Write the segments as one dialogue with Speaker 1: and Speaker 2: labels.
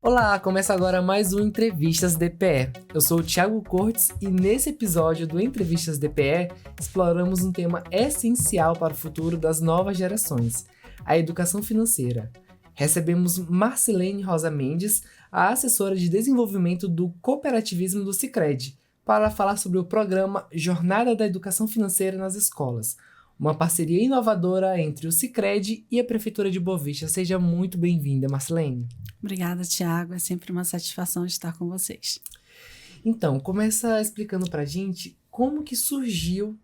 Speaker 1: Olá, começa agora mais um Entrevistas DPE. Eu sou o Thiago Cortes e nesse episódio do Entrevistas DPE exploramos um tema essencial para o futuro das novas gerações, a educação financeira. Recebemos Marcelene Rosa Mendes, a assessora de desenvolvimento do cooperativismo do Sicredi, para falar sobre o programa Jornada da Educação Financeira nas Escolas, uma parceria inovadora entre o Sicredi e a Prefeitura de Boa Vista. Seja muito bem-vinda, Marcelene.
Speaker 2: Obrigada, Thiago. É sempre uma satisfação estar com vocês.
Speaker 1: Então, começa explicando pra gente como que surgiu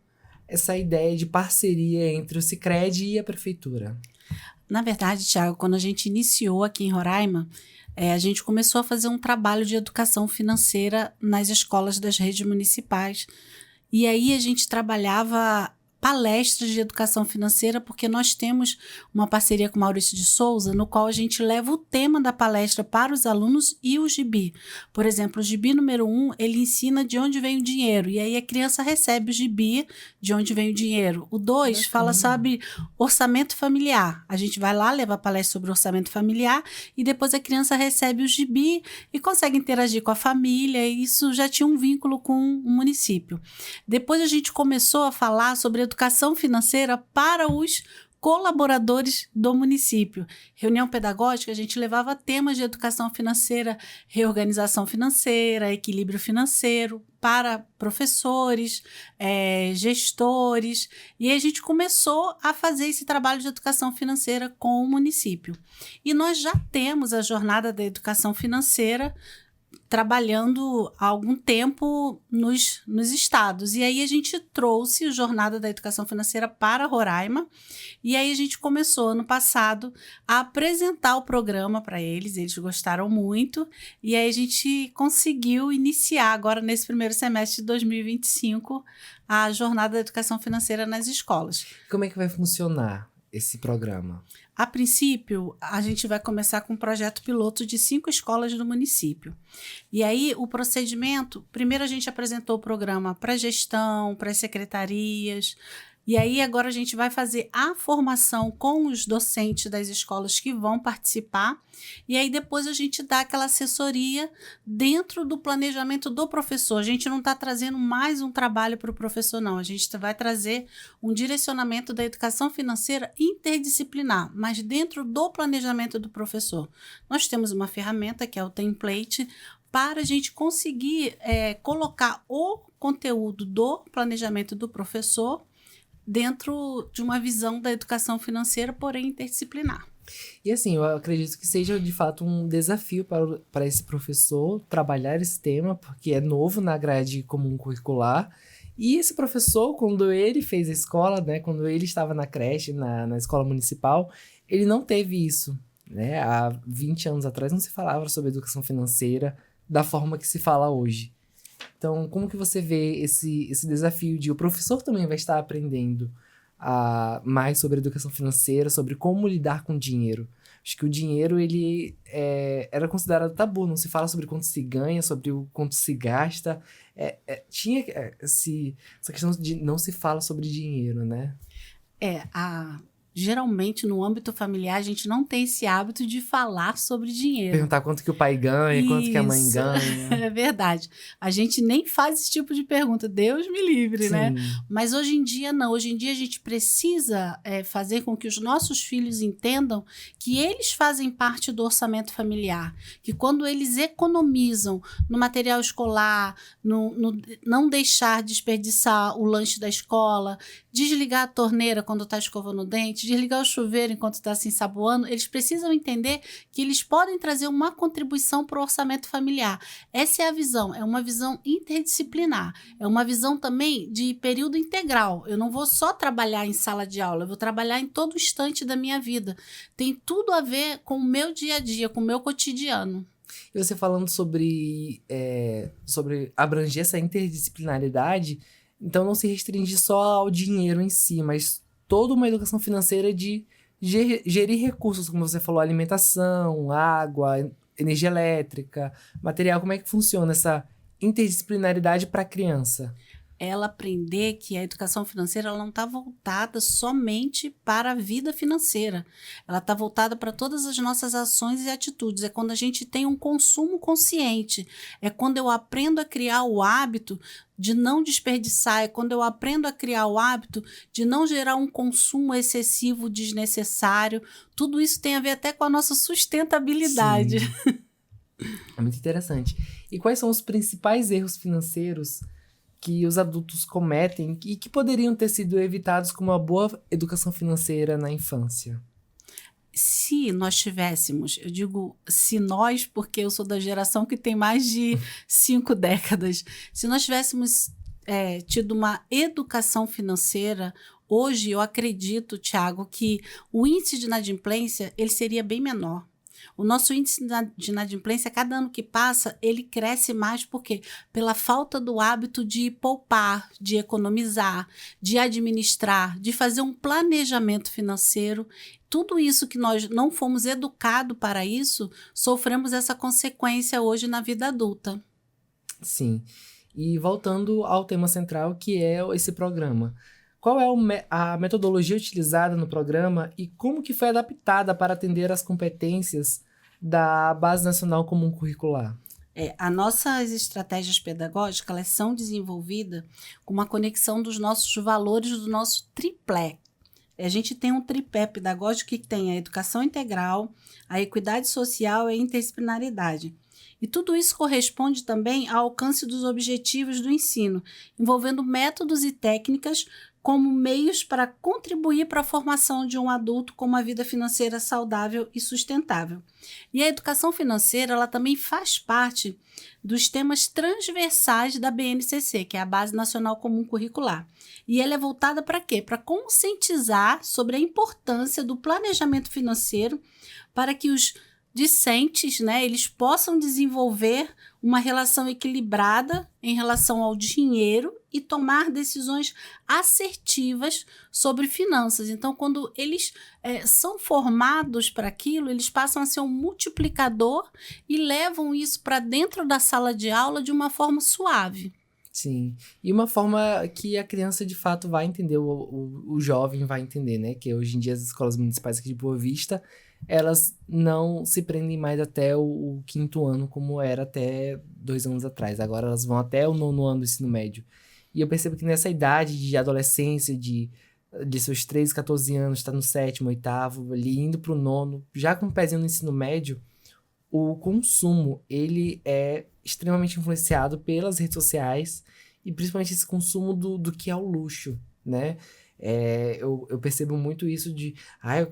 Speaker 1: essa ideia de parceria entre o Sicredi e a Prefeitura.
Speaker 2: Na verdade, Thiago, quando a gente iniciou aqui em Roraima, a gente começou a fazer um trabalho de educação financeira nas escolas das redes municipais. E aí a gente trabalhava palestras de educação financeira, porque nós temos uma parceria com Maurício de Souza, no qual a gente leva o tema da palestra para os alunos e o gibi. Por exemplo, o gibi número 1, ele ensina de onde vem o dinheiro, e aí a criança recebe o gibi de onde vem o dinheiro. O 2 fala sobre orçamento familiar. A gente vai lá, leva a palestra sobre orçamento familiar, e depois a criança recebe o gibi e consegue interagir com a família, e isso já tinha um vínculo com o município. Depois a gente começou a falar sobre educação financeira para os colaboradores do município. Reunião pedagógica, a gente levava temas de educação financeira, reorganização financeira, equilíbrio financeiro para professores, gestores, e a gente começou a fazer esse trabalho de educação financeira com o município. E nós já temos a Jornada da Educação Financeira trabalhando há algum tempo nos estados. E aí a gente trouxe a Jornada da Educação Financeira para Roraima, e aí a gente começou ano passado a apresentar o programa para eles gostaram muito, e aí a gente conseguiu iniciar agora nesse primeiro semestre de 2025 a Jornada da Educação Financeira nas escolas.
Speaker 1: Como é que vai funcionar esse programa?
Speaker 2: A princípio, a gente vai começar com um projeto piloto de 5 escolas do município. E aí, o procedimento, primeiro a gente apresentou o programa para a gestão, para as secretarias, e aí agora a gente vai fazer a formação com os docentes das escolas que vão participar, e aí depois a gente dá aquela assessoria dentro do planejamento do professor. A gente não está trazendo mais um trabalho para o professor, não. A gente vai trazer um direcionamento da educação financeira interdisciplinar, mas dentro do planejamento do professor. Nós temos uma ferramenta que é o template para a gente conseguir colocar o conteúdo do planejamento do professor dentro de uma visão da educação financeira, porém interdisciplinar.
Speaker 1: E assim, eu acredito que seja de fato um desafio para esse professor trabalhar esse tema, porque é novo na grade comum curricular. E esse professor, quando ele fez a escola, né, quando ele estava na creche, na escola municipal, ele não teve isso, né? Há 20 anos atrás não se falava sobre educação financeira da forma que se fala hoje. Então, como que você vê esse desafio de o professor também vai estar aprendendo mais sobre educação financeira, sobre como lidar com o dinheiro? Acho que o dinheiro, ele era considerado tabu, não se fala sobre quanto se ganha, sobre o quanto se gasta. Tinha essa questão de não se fala sobre dinheiro, né?
Speaker 2: Geralmente, no âmbito familiar, a gente não tem esse hábito de falar sobre dinheiro.
Speaker 1: Perguntar quanto que o pai ganha, quanto que a mãe ganha.
Speaker 2: É verdade. A gente nem faz esse tipo de pergunta. Deus me livre,
Speaker 1: Sim.
Speaker 2: né? Mas hoje em dia, não. Hoje em dia, a gente precisa fazer com que os nossos filhos entendam que eles fazem parte do orçamento familiar. Que quando eles economizam no material escolar, não deixar desperdiçar o lanche da escola, desligar a torneira quando está escovando o dente, desligar o chuveiro enquanto está se ensaboando, eles precisam entender que eles podem trazer uma contribuição para o orçamento familiar. Essa é a visão, é uma visão interdisciplinar, é uma visão também de período integral. Eu não vou só trabalhar em sala de aula, eu vou trabalhar em todo instante da minha vida. Tem tudo a ver com o meu dia a dia, com o meu cotidiano.
Speaker 1: E você falando sobre abranger essa interdisciplinaridade, então não se restringe só ao dinheiro em si, mas toda uma educação financeira de gerir recursos, como você falou, alimentação, água, energia elétrica, material. Como é que funciona essa interdisciplinaridade para a criança?
Speaker 2: ela aprender que a educação financeira ela não está voltada somente para a vida financeira. Ela está voltada para todas as nossas ações e atitudes. É quando a gente tem um consumo consciente. É quando eu aprendo a criar o hábito de não desperdiçar. É quando eu aprendo a criar o hábito de não gerar um consumo excessivo, desnecessário. Tudo isso tem a ver até com a nossa sustentabilidade.
Speaker 1: Sim. É muito interessante. E quais são os principais erros financeiros que os adultos cometem e que poderiam ter sido evitados com uma boa educação financeira na infância?
Speaker 2: Se nós tivéssemos, eu digo se nós, porque eu sou da geração que tem mais de 5 décadas, se nós tivéssemos tido uma educação financeira, hoje eu acredito, Tiago, que o índice de inadimplência ele seria bem menor. O nosso índice de inadimplência, cada ano que passa, ele cresce mais porque pela falta do hábito de poupar, de economizar, de administrar, de fazer um planejamento financeiro. Tudo isso que nós não fomos educados para isso, sofremos essa consequência hoje na vida adulta.
Speaker 1: Sim. E voltando ao tema central, que é esse programa. Qual é a metodologia utilizada no programa e como que foi adaptada para atender às competências da Base Nacional Comum Curricular?
Speaker 2: As nossas estratégias pedagógicas elas são desenvolvidas com uma conexão dos nossos valores do nosso tripé. A gente tem um tripé pedagógico que tem a educação integral, a equidade social e a interdisciplinaridade. E tudo isso corresponde também ao alcance dos objetivos do ensino, envolvendo métodos e técnicas como meios para contribuir para a formação de um adulto com uma vida financeira saudável e sustentável. E a educação financeira ela também faz parte dos temas transversais da BNCC, que é a Base Nacional Comum Curricular. E ela é voltada para quê? Para conscientizar sobre a importância do planejamento financeiro para que os discentes, eles possam desenvolver uma relação equilibrada em relação ao dinheiro e tomar decisões assertivas sobre finanças. Então, quando eles são formados para aquilo, eles passam a ser um multiplicador e levam isso para dentro da sala de aula de uma forma suave.
Speaker 1: Sim, e uma forma que a criança de fato vai entender, o jovem vai entender, né? Que hoje em dia as escolas municipais aqui de Boa Vista, elas não se prendem mais até o 5º ano, como era até 2 anos atrás. Agora elas vão até o 9º ano do ensino médio. E eu percebo que nessa idade de adolescência, de seus 13, 14 anos, tá no 7º, 8º, ali indo pro 9º, já com o pezinho no ensino médio, o consumo, ele é extremamente influenciado pelas redes sociais e principalmente esse consumo do que é o luxo, né? Eu percebo muito isso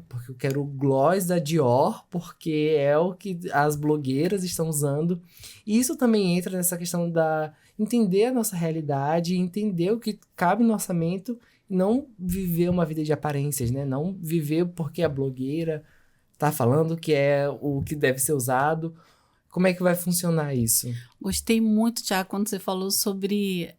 Speaker 1: porque eu quero o gloss da Dior, porque é o que as blogueiras estão usando. E isso também entra nessa questão entender a nossa realidade, entender o que cabe no orçamento e não viver uma vida de aparências, né? Não viver porque a blogueira tá falando que é o que deve ser usado. Como é que vai funcionar isso?
Speaker 2: Gostei muito, Tiago, quando você falou sobre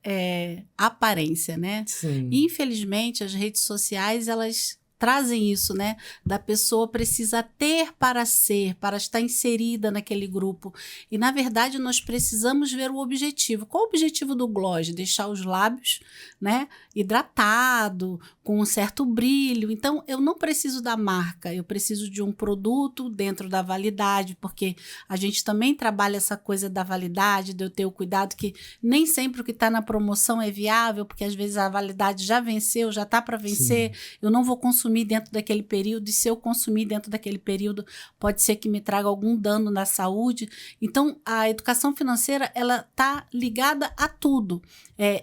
Speaker 2: aparência, né?
Speaker 1: Sim.
Speaker 2: Infelizmente, as redes sociais, elas trazem isso, né? Da pessoa precisa ter para ser, para estar inserida naquele grupo. E, na verdade, nós precisamos ver o objetivo. Qual o objetivo do gloss? Deixar os lábios, né, hidratado, com um certo brilho. Então, eu não preciso da marca, eu preciso de um produto dentro da validade, porque a gente também trabalha essa coisa da validade, de eu ter o cuidado que nem sempre o que está na promoção é viável, porque às vezes a validade já venceu, já está para vencer, sim. Eu não vou consumir dentro daquele período, e se eu consumir dentro daquele período, pode ser que me traga algum dano na saúde. Então, a educação financeira, ela está ligada a tudo.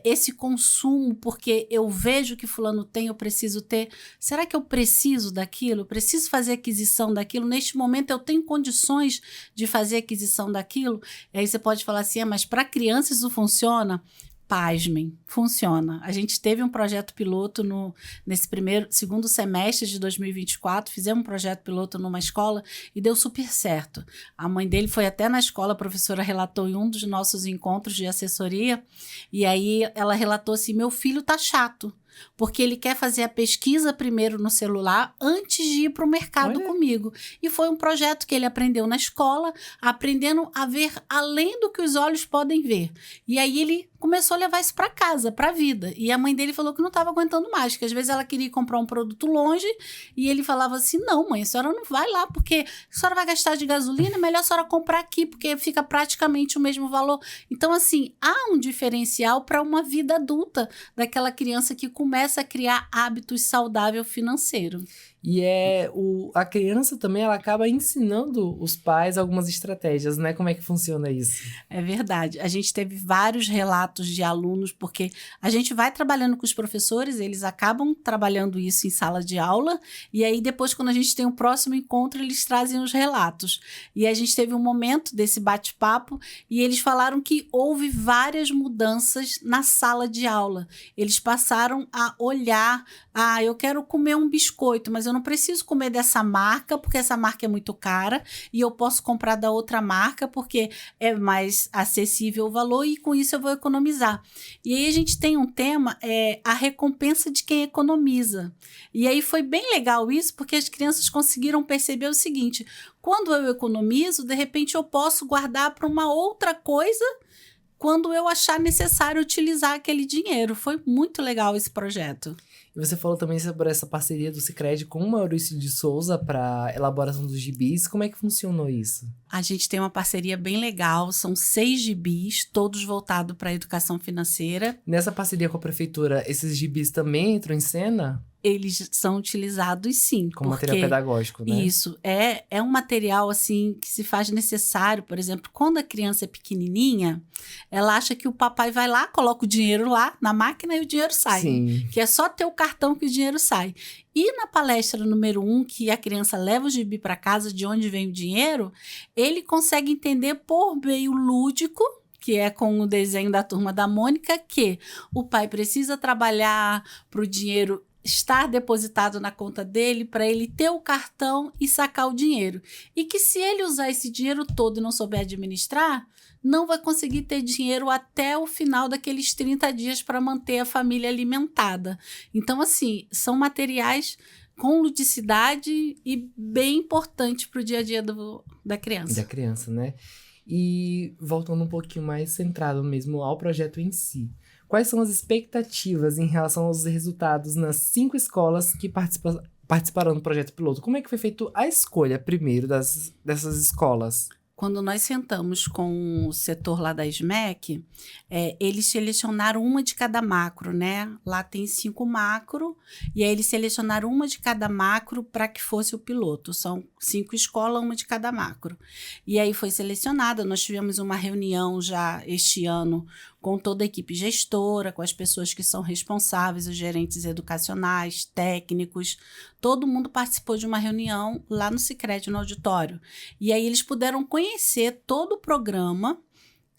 Speaker 2: Esse consumo, porque eu vejo que fulano tem, eu preciso ter. Será que eu preciso daquilo? Eu preciso fazer aquisição daquilo? Neste momento, eu tenho condições de fazer aquisição daquilo? E aí você pode falar assim, mas para crianças isso funciona? Pasmem, funciona. A gente teve um projeto piloto nesse segundo semestre de 2024, fizemos um projeto piloto numa escola e deu super certo. A mãe dele foi até na escola, a professora relatou em um dos nossos encontros de assessoria, e aí ela relatou assim, meu filho tá chato, porque ele quer fazer a pesquisa primeiro no celular antes de ir para o mercado comigo. E foi um projeto que ele aprendeu na escola, aprendendo a ver além do que os olhos podem ver. E aí ele começou a levar isso para casa, para a vida. E a mãe dele falou que não estava aguentando mais, que às vezes ela queria comprar um produto longe e ele falava assim, não, mãe, a senhora não vai lá, porque a senhora vai gastar de gasolina, é melhor a senhora comprar aqui, porque fica praticamente o mesmo valor. Então, assim, há um diferencial para uma vida adulta daquela criança que começa a criar hábitos saudáveis financeiros.
Speaker 1: E a criança também, ela acaba ensinando os pais algumas estratégias, né? Como é que funciona isso?
Speaker 2: É verdade. A gente teve vários relatos de alunos, porque a gente vai trabalhando com os professores, eles acabam trabalhando isso em sala de aula, e aí depois, quando a gente tem o próximo encontro, eles trazem os relatos. E a gente teve um momento desse bate-papo, e eles falaram que houve várias mudanças na sala de aula. Eles passaram a olhar, eu quero comer um biscoito, mas eu não preciso comer dessa marca, porque essa marca é muito cara, e eu posso comprar da outra marca, porque é mais acessível o valor, e com isso eu vou economizar. E aí a gente tem um tema, a recompensa de quem economiza. E aí foi bem legal isso, porque as crianças conseguiram perceber o seguinte, quando eu economizo, de repente eu posso guardar para uma outra coisa, quando eu achar necessário utilizar aquele dinheiro. Foi muito legal esse projeto.
Speaker 1: E você falou também sobre essa parceria do Sicredi com o Maurício de Souza para elaboração dos gibis. Como é que funcionou isso?
Speaker 2: A gente tem uma parceria bem legal, são 6 gibis, todos voltados para a educação financeira.
Speaker 1: Nessa parceria com a prefeitura, esses gibis também entram em cena?
Speaker 2: Eles são utilizados, sim.
Speaker 1: Como material pedagógico, né?
Speaker 2: Isso. É um material, assim, que se faz necessário. Por exemplo, quando a criança é pequenininha, ela acha que o papai vai lá, coloca o dinheiro lá na máquina e o dinheiro sai.
Speaker 1: Sim.
Speaker 2: Que é só ter o cartão que o dinheiro sai. E na palestra número 1, que a criança leva o gibi para casa, de onde vem o dinheiro, ele consegue entender por meio lúdico, que é com o desenho da Turma da Mônica, que o pai precisa trabalhar para o dinheiro estar depositado na conta dele, para ele ter o cartão e sacar o dinheiro. E que se ele usar esse dinheiro todo e não souber administrar, não vai conseguir ter dinheiro até o final daqueles 30 dias para manter a família alimentada. Então, assim, são materiais com ludicidade e bem importante para o dia a dia da criança.
Speaker 1: Da criança, né? E voltando um pouquinho mais centrado mesmo ao projeto em si. Quais são as expectativas em relação aos resultados nas 5 escolas que participaram do projeto piloto? Como é que foi feita a escolha primeiro dessas escolas?
Speaker 2: Quando nós sentamos com o setor lá da SMEC, eles selecionaram uma de cada macro, né? Lá tem 5 macro, e aí eles selecionaram uma de cada macro para que fosse o piloto. São 5 escolas, uma de cada macro. E aí foi selecionada, nós tivemos uma reunião já este ano com toda a equipe gestora, com as pessoas que são responsáveis, os gerentes educacionais, técnicos, todo mundo participou de uma reunião lá no Sicredi, no auditório. E aí eles puderam conhecer todo o programa,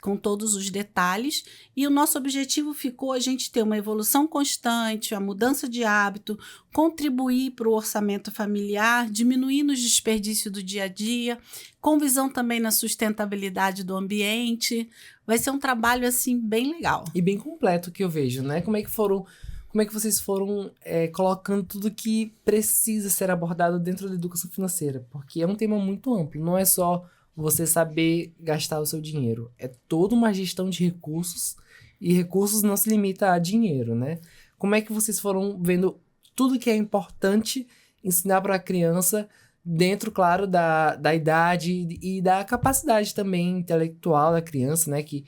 Speaker 2: com todos os detalhes, e o nosso objetivo ficou a gente ter uma evolução constante, a mudança de hábito, contribuir para o orçamento familiar, diminuindo os desperdícios do dia a dia, com visão também na sustentabilidade do ambiente. Vai ser um trabalho, assim, bem legal.
Speaker 1: E bem completo que eu vejo, né? Como é que vocês foram colocando tudo que precisa ser abordado dentro da educação financeira? Porque é um tema muito amplo, não é só você saber gastar o seu dinheiro. É toda uma gestão de recursos, e recursos não se limita a dinheiro, né? Como é que vocês foram vendo tudo que é importante ensinar para a criança dentro, claro, da idade e da capacidade também intelectual da criança, né? Que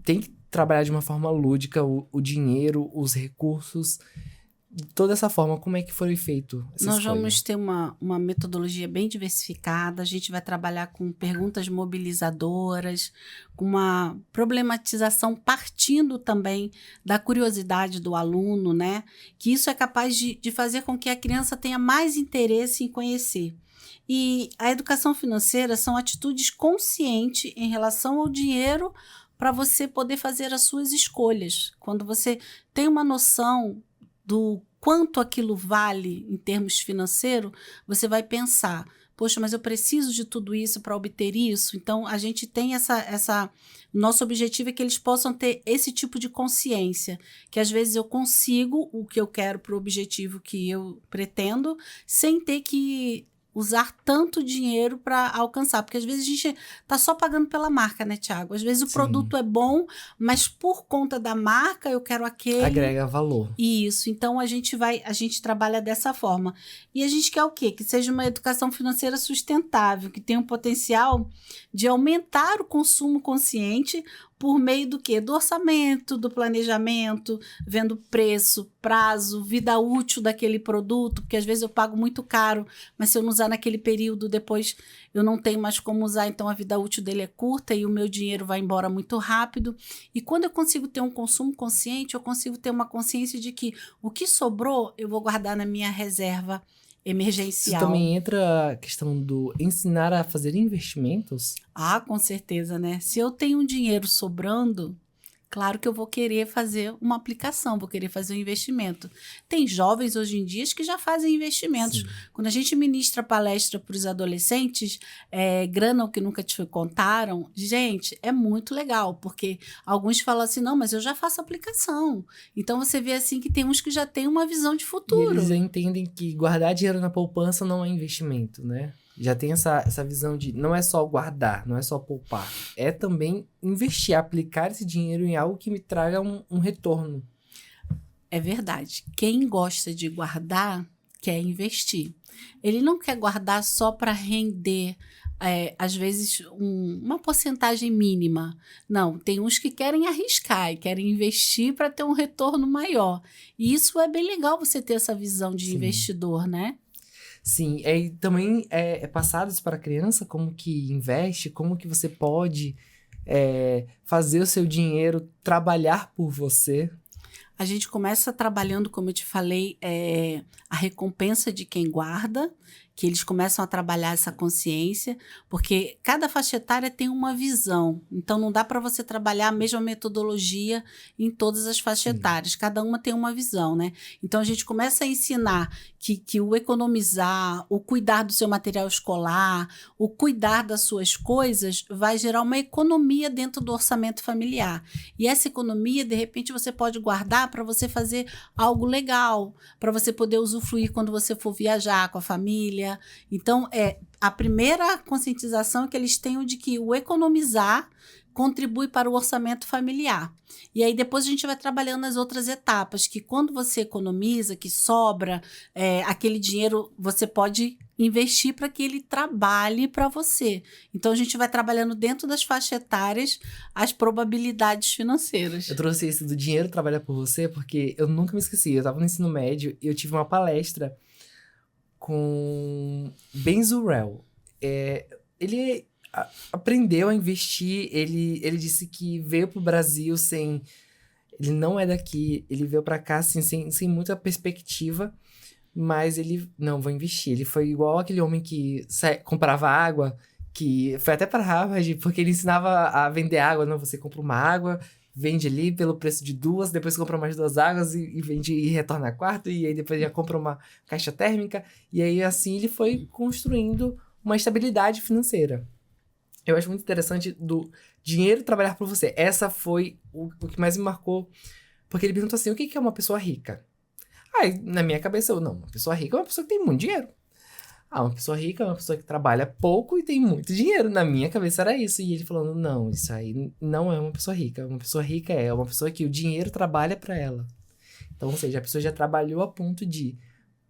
Speaker 1: tem que trabalhar de uma forma lúdica o dinheiro, os recursos, de toda essa forma. Como é que foi feito essa
Speaker 2: Nós
Speaker 1: escolha?
Speaker 2: vamos ter uma metodologia bem diversificada, a gente vai trabalhar com perguntas mobilizadoras, com uma problematização partindo também da curiosidade do aluno, né? Que isso é capaz de fazer com que a criança tenha mais interesse em conhecer. E a educação financeira são atitudes conscientes em relação ao dinheiro para você poder fazer as suas escolhas. Quando você tem uma noção do quanto aquilo vale em termos financeiros, você vai pensar, poxa, mas eu preciso de tudo isso para obter isso? Então, a gente tem nosso objetivo é que eles possam ter esse tipo de consciência, que às vezes eu consigo o que eu quero para o objetivo que eu pretendo, sem ter que usar tanto dinheiro para alcançar, porque às vezes a gente tá só pagando pela marca, né, Thiago? Às vezes o produto é bom, mas por conta da marca eu quero aquele...
Speaker 1: Agrega valor.
Speaker 2: Isso, então a gente trabalha dessa forma. E a gente quer o quê? Que seja uma educação financeira sustentável, que tenha um potencial de aumentar o consumo consciente por meio do quê? Do orçamento, do planejamento, vendo preço, prazo, vida útil daquele produto, porque às vezes eu pago muito caro, mas se eu não usar naquele período, depois eu não tenho mais como usar, então a vida útil dele é curta e o meu dinheiro vai embora muito rápido. E quando eu consigo ter um consumo consciente, eu consigo ter uma consciência de que o que sobrou eu vou guardar na minha reserva emergencial.
Speaker 1: Isso também entra a questão do ensinar a fazer investimentos?
Speaker 2: Ah, com certeza, né? Se eu tenho um dinheiro sobrando, claro que eu vou querer fazer uma aplicação, vou querer fazer um investimento. Tem jovens hoje em dia que já fazem investimentos.
Speaker 1: Sim.
Speaker 2: Quando a gente ministra palestra para os adolescentes, grana o que nunca te contaram, gente, é muito legal, porque alguns falam assim, não, mas eu já faço aplicação. Então você vê assim que tem uns que já têm uma visão de futuro.
Speaker 1: E eles entendem que guardar dinheiro na poupança não é investimento, né? Já tem essa visão de não é só guardar, não é só poupar. É também investir, aplicar esse dinheiro em algo que me traga um retorno.
Speaker 2: É verdade. Quem gosta de guardar, quer investir. Ele não quer guardar só para render, às vezes, uma porcentagem mínima. Não, tem uns que querem arriscar e querem investir para ter um retorno maior. E isso é bem legal, você ter essa visão de investidor, né?
Speaker 1: Sim, e também é passado isso para a criança, como que investe, como que você pode fazer o seu dinheiro trabalhar por você.
Speaker 2: A gente começa trabalhando, como eu te falei, a recompensa de quem guarda, que eles começam a trabalhar essa consciência, porque cada faixa etária tem uma visão. Então, não dá para você trabalhar a mesma metodologia em todas as faixas etárias. Cada uma tem uma visão, né? Então, a gente começa a ensinar que o economizar, o cuidar do seu material escolar, o cuidar das suas coisas, vai gerar uma economia dentro do orçamento familiar. E essa economia, de repente, você pode guardar para você fazer algo legal, para você poder usufruir quando você for viajar com a família. Então, a primeira conscientização é que eles tenham de que o economizar contribui para o orçamento familiar. E aí depois a gente vai trabalhando nas outras etapas, que quando você economiza, que sobra, aquele dinheiro você pode investir para que ele trabalhe para você. Então a gente vai trabalhando dentro das faixas etárias as probabilidades financeiras.
Speaker 1: Eu trouxe isso do dinheiro trabalhar por você porque eu nunca me esqueci. Eu estava no ensino médio e eu tive uma palestra com Ben Zurel. Ele aprendeu a investir, ele disse que veio pro Brasil sem... Ele não é daqui, ele veio pra cá assim, sem muita perspectiva, mas ele... Não, vou investir. Ele foi igual aquele homem que comprava água, que foi até para Harvard, porque ele ensinava a vender água. Não, você compra uma água, vende ali pelo preço de 2, depois compra mais 2 águas e vende e retorna a quarto, e aí depois já compra uma caixa térmica, e aí assim ele foi construindo uma estabilidade financeira. Eu acho muito interessante do dinheiro trabalhar por você. Essa foi o que mais me marcou, porque ele perguntou assim, o que é uma pessoa rica? Aí, na minha cabeça, uma pessoa rica é uma pessoa que tem muito dinheiro. Uma pessoa rica é uma pessoa que trabalha pouco e tem muito dinheiro. Na minha cabeça era isso. E ele falando, não, isso aí não é uma pessoa rica. Uma pessoa rica é uma pessoa que o dinheiro trabalha para ela. Então, ou seja, a pessoa já trabalhou a ponto de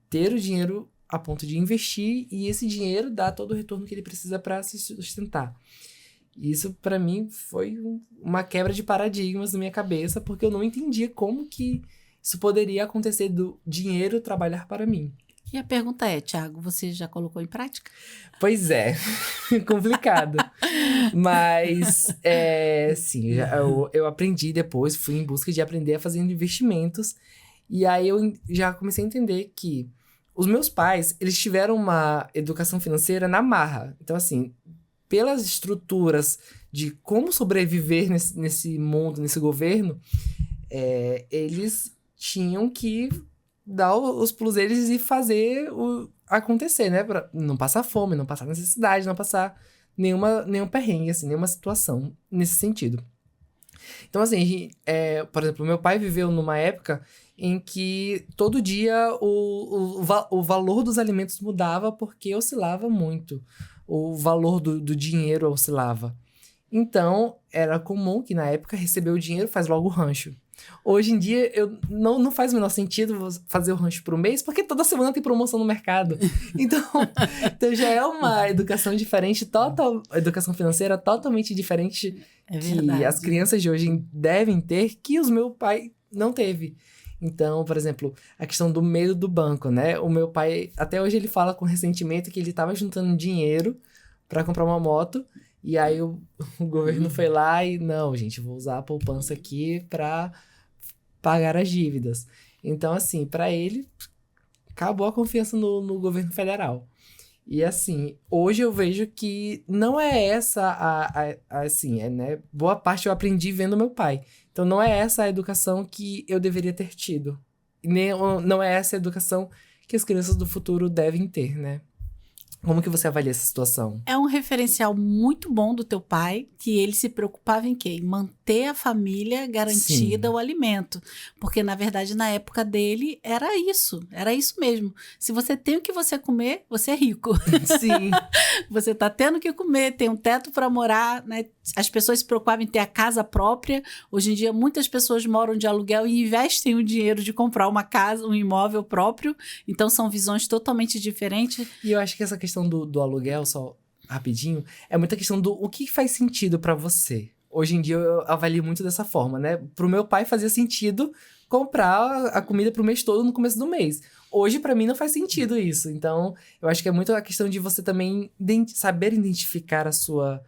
Speaker 1: ter o dinheiro, a ponto de investir, e esse dinheiro dá todo o retorno que ele precisa para se sustentar. E isso, para mim, foi uma quebra de paradigmas na minha cabeça, porque eu não entendia como que isso poderia acontecer do dinheiro trabalhar para mim.
Speaker 2: E a pergunta é, Thiago, você já colocou em prática?
Speaker 1: Pois é, complicado. Mas, sim, eu aprendi depois, fui em busca de aprender a fazer investimentos. E aí eu já comecei a entender que os meus pais, eles tiveram uma educação financeira na marra. Então, assim, pelas estruturas de como sobreviver nesse mundo, nesse governo, eles tinham que dar os pulos deles e fazer acontecer, né? Pra não passar fome, não passar necessidade, não passar nenhum perrengue, assim, nenhuma situação nesse sentido. Então, assim, por exemplo, meu pai viveu numa época em que todo dia o valor dos alimentos mudava porque oscilava muito. O valor do dinheiro oscilava. Então, era comum que na época receber o dinheiro faz logo o rancho. Hoje em dia, não faz o menor sentido fazer o rancho por mês, porque toda semana tem promoção no mercado. Então já é uma educação diferente, educação financeira totalmente diferente que as crianças de hoje devem ter, que os meu pai não teve. Então, por exemplo, a questão do medo do banco, né? O meu pai, até hoje ele fala com ressentimento que ele estava juntando dinheiro para comprar uma moto, e aí o governo foi lá e, não, gente, vou usar a poupança aqui para pagar as dívidas. Então, assim, para ele, acabou a confiança no governo federal. E, assim, hoje eu vejo que não é essa né? Boa parte eu aprendi vendo meu pai. Então, não é essa a educação que eu deveria ter tido. Nem, não é essa a educação que as crianças do futuro devem ter, né? Como que você avalia essa situação?
Speaker 2: É um referencial muito bom do teu pai, que ele se preocupava em quê? Em manter a família garantida, o alimento. Porque, na verdade, na época dele, era isso mesmo. Se você tem o que você comer, você é rico.
Speaker 1: Sim.
Speaker 2: Você tá tendo o que comer, tem um teto para morar, né? As pessoas se preocupavam em ter a casa própria. Hoje em dia, muitas pessoas moram de aluguel e investem o dinheiro de comprar uma casa, um imóvel próprio. Então, são visões totalmente diferentes.
Speaker 1: E eu acho que essa questão do aluguel, só rapidinho, é muita questão do o que faz sentido pra você. Hoje em dia, eu avalio muito dessa forma, né? Pro meu pai fazia sentido comprar a comida pro mês todo no começo do mês. Hoje, pra mim, não faz sentido isso. Então, eu acho que é muito a questão de você também saber identificar a sua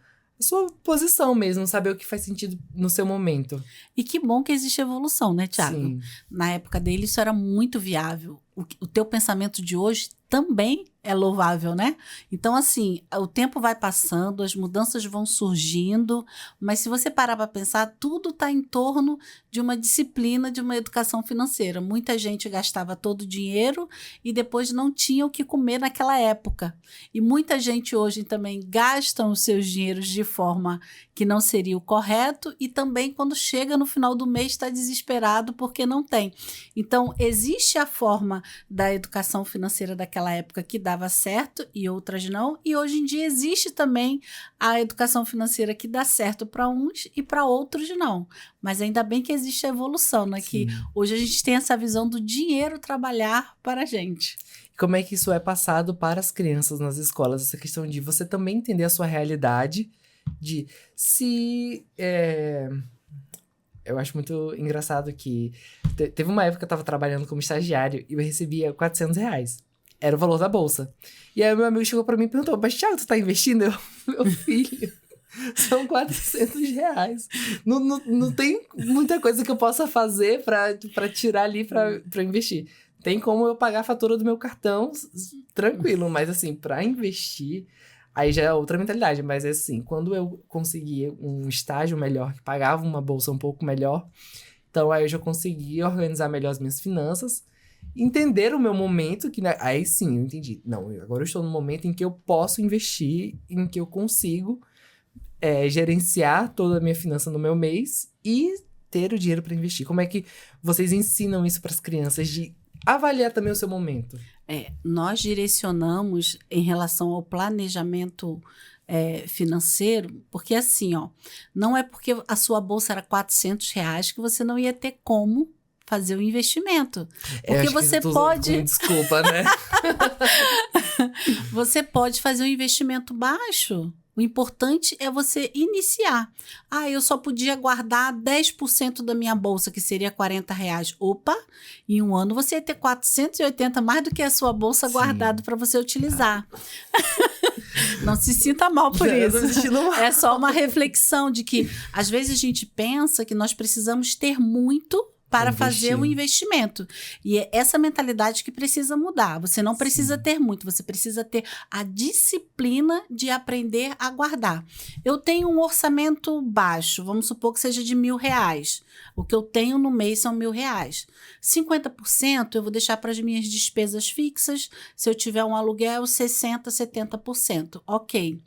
Speaker 1: posição mesmo, saber o que faz sentido no seu momento.
Speaker 2: E que bom que existe evolução, né, Thiago?
Speaker 1: Sim.
Speaker 2: Na época dele, isso era muito viável. O teu pensamento de hoje também é louvável, né? Então, assim, o tempo vai passando, as mudanças vão surgindo, mas se você parar para pensar, tudo está em torno de uma disciplina, de uma educação financeira. Muita gente gastava todo o dinheiro e depois não tinha o que comer naquela época. E muita gente hoje também gasta os seus dinheiros de forma que não seria o correto e também quando chega no final do mês está desesperado porque não tem. Então, existe a forma da educação financeira daquela época que dava certo e outras não, e hoje em dia existe também a educação financeira que dá certo para uns e para outros não. Mas ainda bem que existe a evolução, né?
Speaker 1: Sim.
Speaker 2: Que hoje a gente tem essa visão do dinheiro trabalhar para a gente.
Speaker 1: Como é que isso é passado para as crianças nas escolas? Essa questão de você também entender a sua realidade, de se... Eu acho muito engraçado que teve uma época que eu tava trabalhando como estagiário e eu recebia R$400. Era o valor da bolsa. E aí meu amigo chegou pra mim e perguntou, mas Thiago, tu tá investindo? Meu filho, são R$400. Não tem muita coisa que eu possa fazer pra tirar ali pra investir. Tem como eu pagar a fatura do meu cartão tranquilo, mas assim, pra investir... Aí já é outra mentalidade, mas é assim, quando eu consegui um estágio melhor, que pagava uma bolsa um pouco melhor, então aí eu já consegui organizar melhor as minhas finanças, entender o meu momento, que aí sim, eu entendi. Não, agora eu estou no momento em que eu posso investir, em que eu consigo gerenciar toda a minha finança no meu mês e ter o dinheiro para investir. Como é que vocês ensinam isso para as crianças de avaliar também o seu momento?
Speaker 2: Nós direcionamos em relação ao planejamento financeiro, porque assim, ó, não é porque a sua bolsa era R$400 que você não ia ter como fazer o investimento. Porque você pode...
Speaker 1: Desculpa, né?
Speaker 2: Você pode fazer um investimento baixo. O importante é você iniciar. Eu só podia guardar 10% da minha bolsa, que seria R$40. Opa, em um ano você ia ter 480, mais do que a sua bolsa guardada para você utilizar. Não se sinta mal por isso. É só uma reflexão de que, às vezes, a gente pensa que nós precisamos ter muito para fazer um investimento. E é essa mentalidade que precisa mudar. Você não precisa ter muito, você precisa ter a disciplina de aprender a guardar. Eu tenho um orçamento baixo, vamos supor que seja de R$1.000. O que eu tenho no mês são R$1.000. 50% eu vou deixar para as minhas despesas fixas. Se eu tiver um aluguel, 60%, 70%. Ok.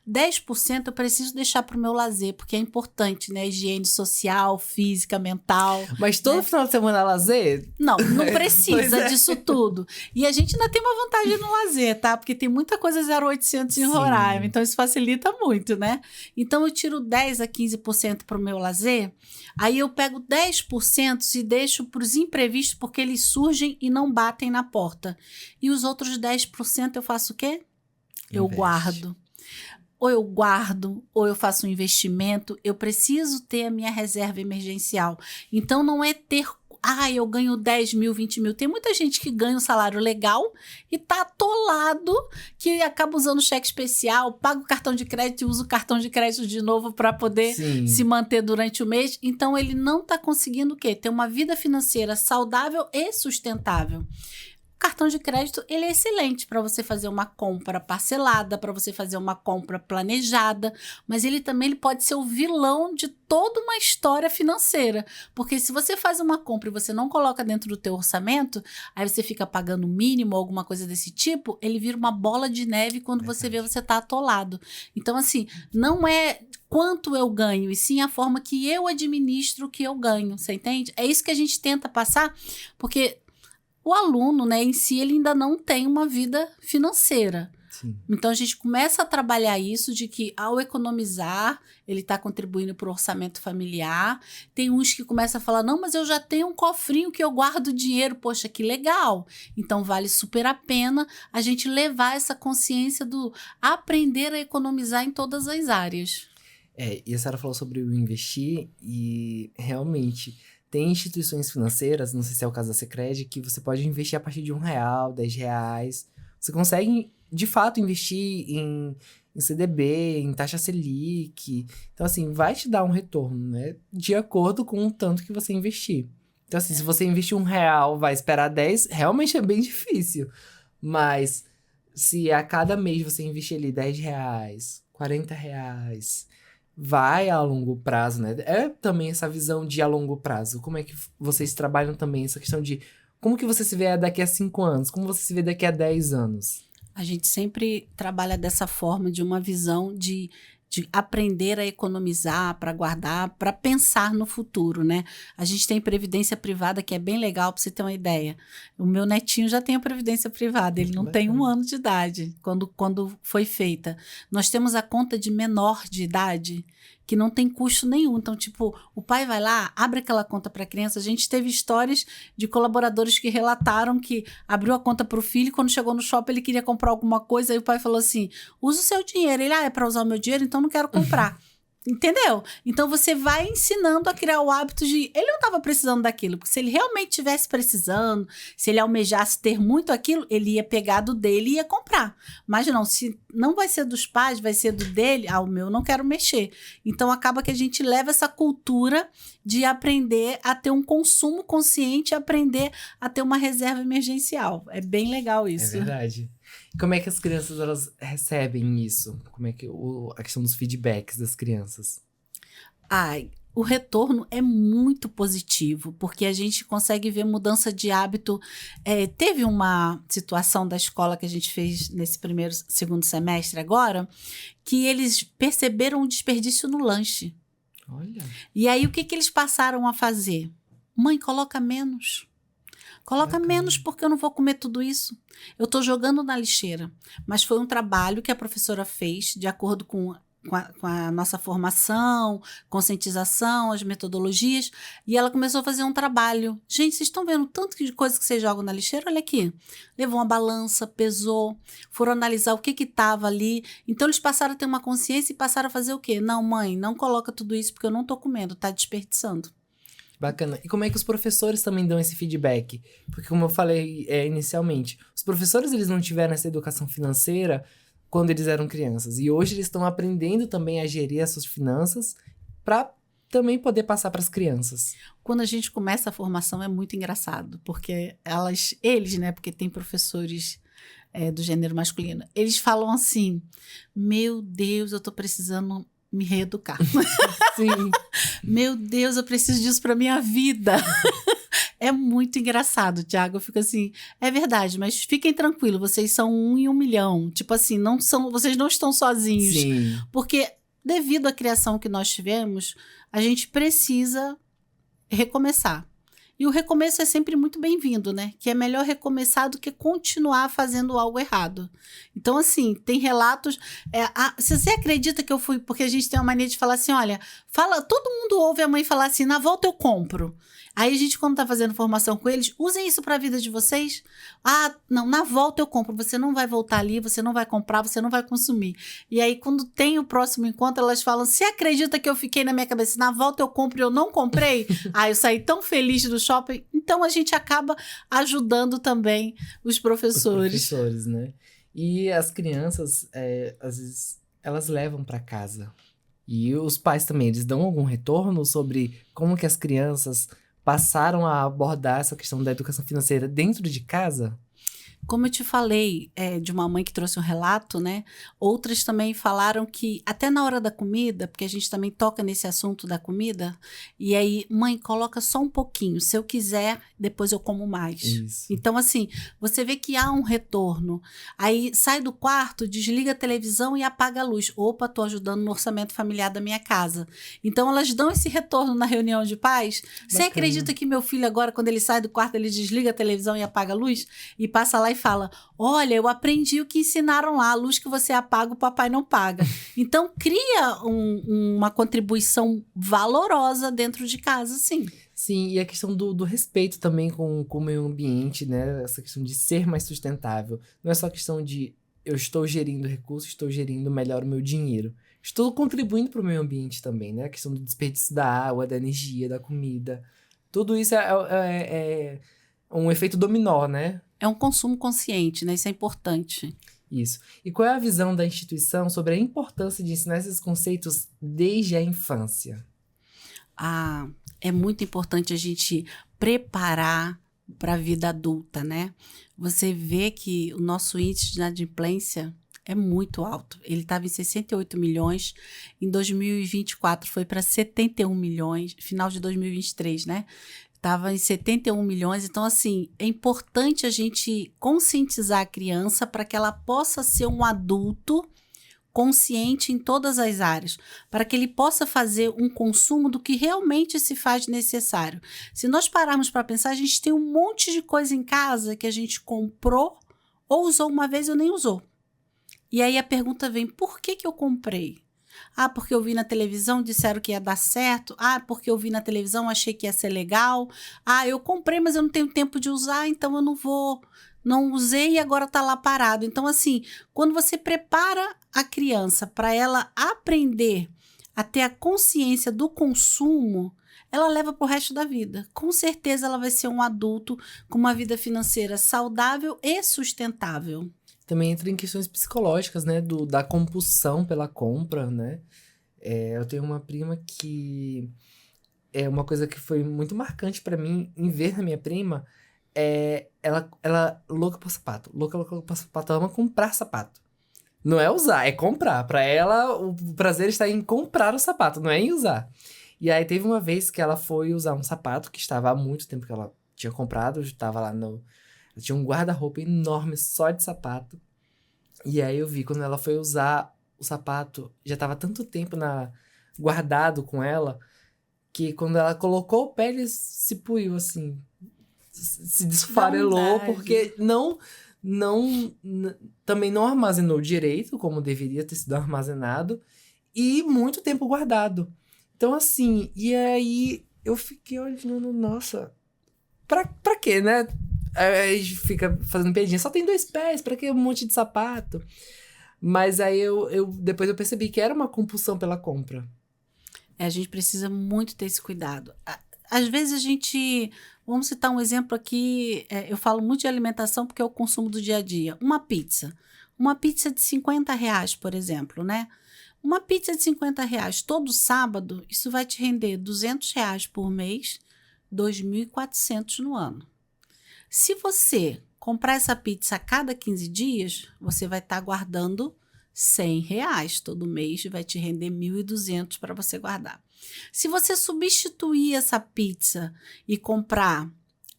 Speaker 2: 10% eu preciso deixar para o meu lazer, porque é importante, né? Higiene social, física, mental.
Speaker 1: Mas todo final de semana é lazer?
Speaker 2: Não
Speaker 1: Pois
Speaker 2: precisa
Speaker 1: é.
Speaker 2: disso tudo. E a gente ainda tem uma vantagem no lazer, tá? Porque tem muita coisa 0800 em
Speaker 1: Sim.
Speaker 2: Roraima, então isso facilita muito, né? Então eu tiro 10 a 15% para o meu lazer, aí eu pego 10% e deixo para os imprevistos, porque eles surgem e não batem na porta. E os outros 10% eu faço o quê? Eu
Speaker 1: Investe.
Speaker 2: guardo. Ou eu guardo, ou eu faço um investimento. Eu preciso ter a minha reserva emergencial. Então, não é ter... eu ganho 10 mil, 20 mil. Tem muita gente que ganha um salário legal e tá atolado, que acaba usando cheque especial, paga o cartão de crédito e usa o cartão de crédito de novo para poder
Speaker 1: Sim.
Speaker 2: se manter durante o mês. Então, ele não tá conseguindo o quê? Ter uma vida financeira saudável e sustentável. O cartão de crédito, ele é excelente para você fazer uma compra parcelada, para você fazer uma compra planejada, mas ele também pode ser o vilão de toda uma história financeira, porque se você faz uma compra e você não coloca dentro do teu orçamento, aí você fica pagando o mínimo ou alguma coisa desse tipo, ele vira uma bola de neve quando você vê, você tá atolado. Então, assim, não é quanto eu ganho, e sim a forma que eu administro o que eu ganho, você entende? É isso que a gente tenta passar, porque o aluno, né, em si, ele ainda não tem uma vida financeira.
Speaker 1: Sim.
Speaker 2: Então, a gente começa a trabalhar isso de que, ao economizar, ele está contribuindo para o orçamento familiar. Tem uns que começam a falar, não, mas eu já tenho um cofrinho que eu guardo dinheiro. Poxa, que legal! Então, vale super a pena a gente levar essa consciência do aprender a economizar em todas as áreas.
Speaker 1: E a Sara falou sobre o investir e realmente... Tem instituições financeiras, não sei se é o caso da Sicredi, que você pode investir a partir de R$1, R$10. Você consegue, de fato, investir em CDB, em taxa Selic. Então, assim, vai te dar um retorno, né? De acordo com o tanto que você investir. Então, assim, se você investir R$1, vai esperar 10, realmente é bem difícil. Mas, se a cada mês você investir ali R$10, R$40... vai a longo prazo, né? É também essa visão de a longo prazo. Como é que vocês trabalham também essa questão de como que você se vê daqui a 5 anos? Como você se vê daqui a 10 anos?
Speaker 2: A gente sempre trabalha dessa forma, de uma visão de aprender a economizar, para guardar, para pensar no futuro, né? A gente tem previdência privada, que é bem legal, para você ter uma ideia. O meu netinho já tem a previdência privada, ele não tem 1 ano de idade, quando foi feita. Nós temos a conta de menor de idade, que não tem custo nenhum. Então, tipo, o pai vai lá, abre aquela conta para a criança. A gente teve histórias de colaboradores que relataram que abriu a conta para o filho e quando chegou no shopping ele queria comprar alguma coisa, aí o pai falou assim, usa o seu dinheiro. Ele, é para usar o meu dinheiro? Então não quero comprar. Entendeu? Então você vai ensinando a criar o hábito de... Ele não estava precisando daquilo, porque se ele realmente estivesse precisando, se ele almejasse ter muito aquilo, ele ia pegar do dele e ia comprar. Mas não, se não vai ser dos pais, vai ser do dele, o meu não quero mexer. Então acaba que a gente leva essa cultura de aprender a ter um consumo consciente, aprender a ter uma reserva emergencial. É bem legal isso.
Speaker 1: É verdade. Como é que as crianças elas recebem isso? Como é que a questão dos feedbacks das crianças?
Speaker 2: O retorno é muito positivo, porque a gente consegue ver mudança de hábito. Teve uma situação da escola que a gente fez nesse segundo semestre agora, que eles perceberam o desperdício no lanche.
Speaker 1: Olha.
Speaker 2: E aí, o que eles passaram a fazer? Mãe, coloca menos. Coloca
Speaker 1: Bacana.
Speaker 2: menos porque eu não vou comer tudo isso. Eu estou jogando na lixeira. Mas foi um trabalho que a professora fez de acordo com a nossa formação, conscientização, as metodologias. E ela começou a fazer um trabalho. Gente, vocês estão vendo tanto de coisa que vocês jogam na lixeira? Olha aqui. Levou uma balança, pesou, foram analisar o que estava ali. Então, eles passaram a ter uma consciência e passaram a fazer o quê? Não, mãe, não coloca tudo isso porque eu não estou comendo, está desperdiçando.
Speaker 1: Bacana. E como é que os professores também dão esse feedback? Porque como eu falei inicialmente, os professores eles não tiveram essa educação financeira quando eles eram crianças. E hoje eles estão aprendendo também a gerir as suas finanças para também poder passar para as crianças.
Speaker 2: Quando a gente começa a formação é muito engraçado, porque eles, né, porque tem professores do gênero masculino, eles falam assim, meu Deus, eu tô precisando me reeducar.
Speaker 1: Sim.
Speaker 2: Meu Deus, eu preciso disso para minha vida. É muito engraçado, Thiago. Eu fico assim, é verdade, mas fiquem tranquilos, vocês são 1 em 1 milhão. Tipo assim, vocês não estão sozinhos.
Speaker 1: Sim.
Speaker 2: Porque, devido à criação que nós tivemos, a gente precisa recomeçar. E o recomeço é sempre muito bem-vindo, né? Que é melhor recomeçar do que continuar fazendo algo errado. Então, assim, tem relatos... se você acredita que eu fui... Porque a gente tem uma mania de falar assim, olha, todo mundo ouve a mãe falar assim, na volta eu compro. Aí a gente, quando tá fazendo formação com eles, usem isso para a vida de vocês. Ah, não, na volta eu compro. Você não vai voltar ali, você não vai comprar, você não vai consumir. E aí, quando tem o próximo encontro, elas falam, você acredita que eu fiquei na minha cabeça, na volta eu compro e eu não comprei? Eu saí tão feliz do shopping. Então, a gente acaba ajudando também os professores.
Speaker 1: Os professores, né? E as crianças, às vezes, elas levam para casa. E os pais também, eles dão algum retorno sobre como que as crianças passaram a abordar essa questão da educação financeira dentro de casa?
Speaker 2: Como eu te falei, de uma mãe que trouxe um relato, né? Outras também falaram que até na hora da comida, porque a gente também toca nesse assunto da comida, e aí, mãe, coloca só um pouquinho. Se eu quiser, depois eu como mais.
Speaker 1: Isso.
Speaker 2: Então, assim, você vê que há um retorno. Aí sai do quarto, desliga a televisão e apaga a luz. Opa, tô ajudando no orçamento familiar da minha casa. Então, elas dão esse retorno na reunião de pais. Você acredita que meu filho agora, quando ele sai do quarto, ele desliga a televisão e apaga a luz? E passa lá e fala, olha, eu aprendi o que ensinaram lá, a luz que você apaga, o papai não paga. Então, cria uma contribuição valorosa dentro de casa, sim.
Speaker 1: Sim, e a questão do respeito também com o meio ambiente, né? Essa questão de ser mais sustentável. Não é só questão de eu estou gerindo recursos, estou gerindo melhor o meu dinheiro. Estou contribuindo para o meio ambiente também, né? A questão do desperdício da água, da energia, da comida. Tudo isso é um efeito dominó, né?
Speaker 2: É um consumo consciente, né? Isso é importante.
Speaker 1: Isso. E qual é a visão da instituição sobre a importância de ensinar esses conceitos desde a infância?
Speaker 2: É muito importante a gente preparar para a vida adulta, né? Você vê que o nosso índice de inadimplência é muito alto. Ele estava em 68 milhões, em 2024 foi para 71 milhões, final de 2023, né? Estava em 71 milhões, então assim, é importante a gente conscientizar a criança para que ela possa ser um adulto consciente em todas as áreas, para que ele possa fazer um consumo do que realmente se faz necessário. Se nós pararmos para pensar, a gente tem um monte de coisa em casa que a gente comprou ou usou uma vez ou nem usou. E aí a pergunta vem, por que eu comprei? Porque eu vi na televisão, disseram que ia dar certo. Porque eu vi na televisão, achei que ia ser legal. Eu comprei, mas eu não tenho tempo de usar, então eu não vou. Não usei e agora está lá parado. Então, assim, quando você prepara a criança para ela aprender a ter a consciência do consumo, ela leva para o resto da vida. Com certeza ela vai ser um adulto com uma vida financeira saudável e sustentável.
Speaker 1: Também entra em questões psicológicas, né? Da compulsão pela compra, né? Eu tenho uma prima que... uma coisa que foi muito marcante pra mim em ver na minha prima ela louca por sapato. Louca por sapato. Ela ama comprar sapato. Não é usar, é comprar. Pra ela, o prazer está em comprar o sapato, não é em usar. E aí teve uma vez que ela foi usar um sapato que estava há muito tempo que ela tinha comprado. Estava lá no... Tinha um guarda-roupa enorme só de sapato. E aí eu vi, quando ela foi usar o sapato, já tava tanto tempo guardado com ela, que quando ela colocou o pé, ele se puiu, assim. Se desfarelou, porque também não armazenou direito, como deveria ter sido armazenado, e muito tempo guardado. Então, assim, e aí eu fiquei olhando, nossa, pra quê, né? Aí a gente fica fazendo piadinha, só tem 2 pés, pra que um monte de sapato? Mas aí depois eu percebi que era uma compulsão pela compra.
Speaker 2: A gente precisa muito ter esse cuidado. Às vezes a gente... Vamos citar um exemplo aqui, eu falo muito de alimentação porque é o consumo do dia a dia. Uma pizza de R$50, por exemplo, né? Uma pizza de R$50 todo sábado, isso vai te render R$200 por mês, 2.400 no ano. Se você comprar essa pizza a cada 15 dias, você vai estar guardando R$100 todo mês, vai te render 1.200 para você guardar. Se você substituir essa pizza e comprar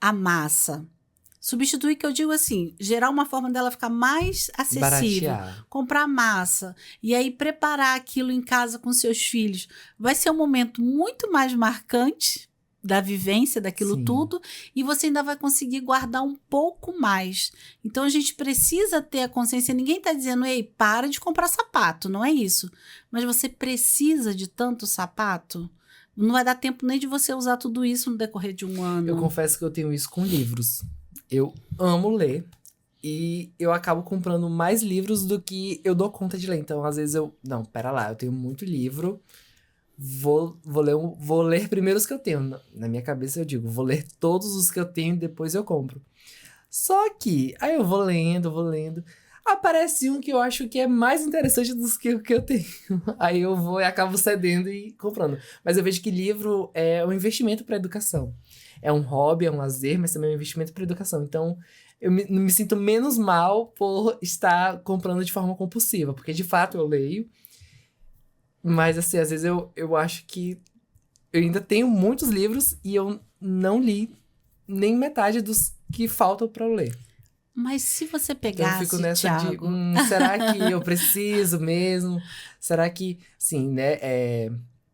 Speaker 2: a massa. Substituir, que eu digo assim, gerar uma forma dela ficar mais acessível.
Speaker 1: Baratear.
Speaker 2: Comprar massa. E aí preparar aquilo em casa com seus filhos. Vai ser um momento muito mais marcante da vivência daquilo
Speaker 1: Sim.
Speaker 2: tudo. E você ainda vai conseguir guardar um pouco mais. Então a gente precisa ter a consciência. Ninguém está dizendo, ei, para de comprar sapato. Não é isso. Mas você precisa de tanto sapato? Não vai dar tempo nem de você usar tudo isso no decorrer de um ano.
Speaker 1: Eu confesso que eu tenho isso com livros. Eu amo ler e eu acabo comprando mais livros do que eu dou conta de ler. Então, às vezes não, pera lá, eu tenho muito livro, vou ler primeiro os que eu tenho. Na minha cabeça eu digo, vou ler todos os que eu tenho e depois eu compro. Só que, aí eu vou lendo, aparece um que eu acho que é mais interessante do que o que eu tenho. Aí eu vou e acabo cedendo e comprando. Mas eu vejo que livro é um investimento para a educação. É um hobby, é um lazer, mas também é um investimento para a educação. Então, eu me sinto menos mal por estar comprando de forma compulsiva. Porque, de fato, eu leio. Mas, assim, às vezes eu acho que eu ainda tenho muitos livros e eu não li nem metade dos que faltam para eu ler.
Speaker 2: Mas se você
Speaker 1: Então, eu
Speaker 2: pegasse,
Speaker 1: fico nessa
Speaker 2: Thiago...
Speaker 1: será que eu preciso mesmo? Será que, sim, né?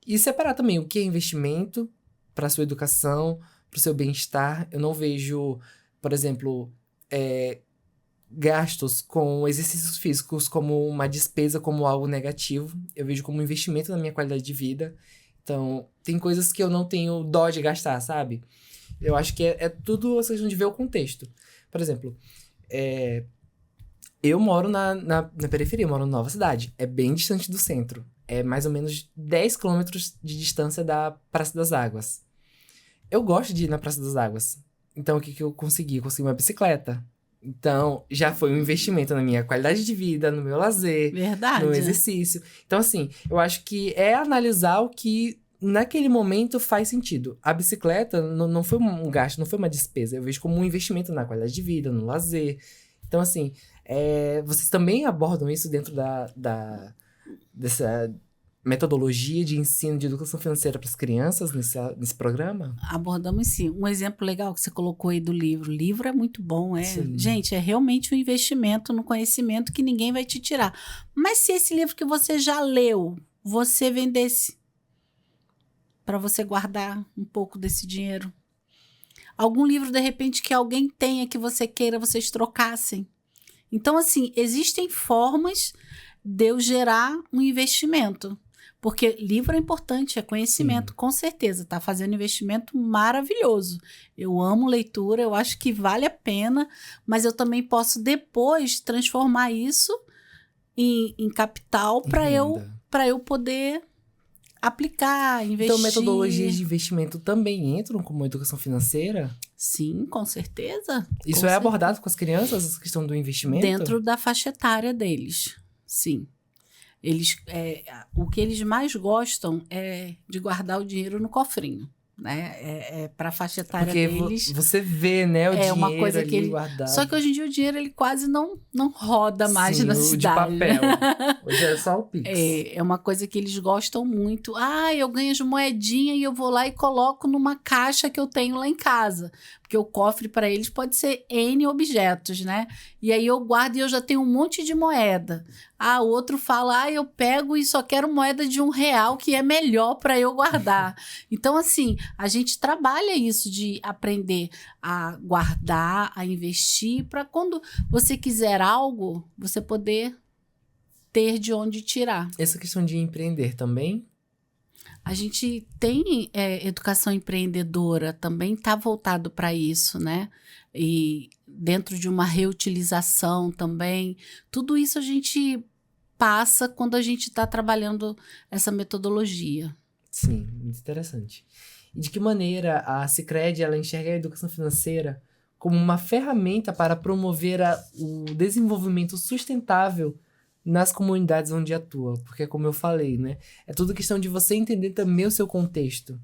Speaker 1: E separar também o que é investimento para sua educação, para o seu bem-estar. Eu não vejo, por exemplo, gastos com exercícios físicos como uma despesa, como algo negativo. Eu vejo como um investimento na minha qualidade de vida. Então, tem coisas que eu não tenho dó de gastar, sabe? Eu acho que é tudo a questão de ver o contexto. Por exemplo, eu moro na periferia, eu moro na Nova Cidade. É bem distante do centro. É mais ou menos 10 quilômetros de distância da Praça das Águas. Eu gosto de ir na Praça das Águas. Então, o que eu consegui? Eu consegui uma bicicleta. Então, já foi um investimento na minha qualidade de vida, no meu lazer,
Speaker 2: Verdade.
Speaker 1: no exercício. Então, assim, eu acho que é analisar o que naquele momento faz sentido. A bicicleta não foi um gasto, não foi uma despesa. Eu vejo como um investimento na qualidade de vida, no lazer. Então, assim, vocês também abordam isso dentro dessa metodologia de ensino de educação financeira para as crianças nesse programa?
Speaker 2: Abordamos sim. Um exemplo legal que você colocou aí do livro. O livro é muito bom,
Speaker 1: Sim.
Speaker 2: Gente, é realmente um investimento no conhecimento que ninguém vai te tirar. Mas se esse livro que você já leu, você vendesse para você guardar um pouco desse dinheiro? Algum livro, de repente, que alguém tenha que você queira, vocês trocassem. Então, assim, existem formas de eu gerar um investimento. Porque livro é importante, é conhecimento, com certeza. Tá fazendo um investimento maravilhoso. Eu amo leitura, eu acho que vale a pena, mas eu também posso depois transformar isso em capital para eu poder aplicar, investir.
Speaker 1: Então, metodologias de investimento também entram como educação financeira?
Speaker 2: Sim, com certeza.
Speaker 1: Isso é abordado com as crianças, essa questão do investimento?
Speaker 2: Dentro da faixa etária deles, sim. O que eles mais gostam é de guardar o dinheiro no cofrinho, né? Para a faixa etária deles.
Speaker 1: Porque você vê, né, o dinheiro
Speaker 2: uma coisa
Speaker 1: ali
Speaker 2: que ele...
Speaker 1: guardado.
Speaker 2: Só que hoje em dia o dinheiro ele quase não roda mais na cidade.
Speaker 1: De papel. Hoje é só o Pix.
Speaker 2: É uma coisa que eles gostam muito. Eu ganho as moedinhas e eu vou lá e coloco numa caixa que eu tenho lá em casa. Porque o cofre para eles pode ser N objetos, né? E aí eu guardo e eu já tenho um monte de moeda. O outro fala, eu pego e só quero moeda de R$1, que é melhor para eu guardar. Então, assim, a gente trabalha isso de aprender a guardar, a investir, para quando você quiser algo, você poder ter de onde tirar.
Speaker 1: Essa questão de empreender também?
Speaker 2: A gente tem educação empreendedora, também está voltado para isso, né? E dentro de uma reutilização também. Tudo isso a gente passa quando a gente está trabalhando essa metodologia.
Speaker 1: Sim, muito interessante. E de que maneira a Sicredi ela enxerga a educação financeira como uma ferramenta para promover o desenvolvimento sustentável nas comunidades onde atua? Porque, como eu falei, né? É tudo questão de você entender também o seu contexto.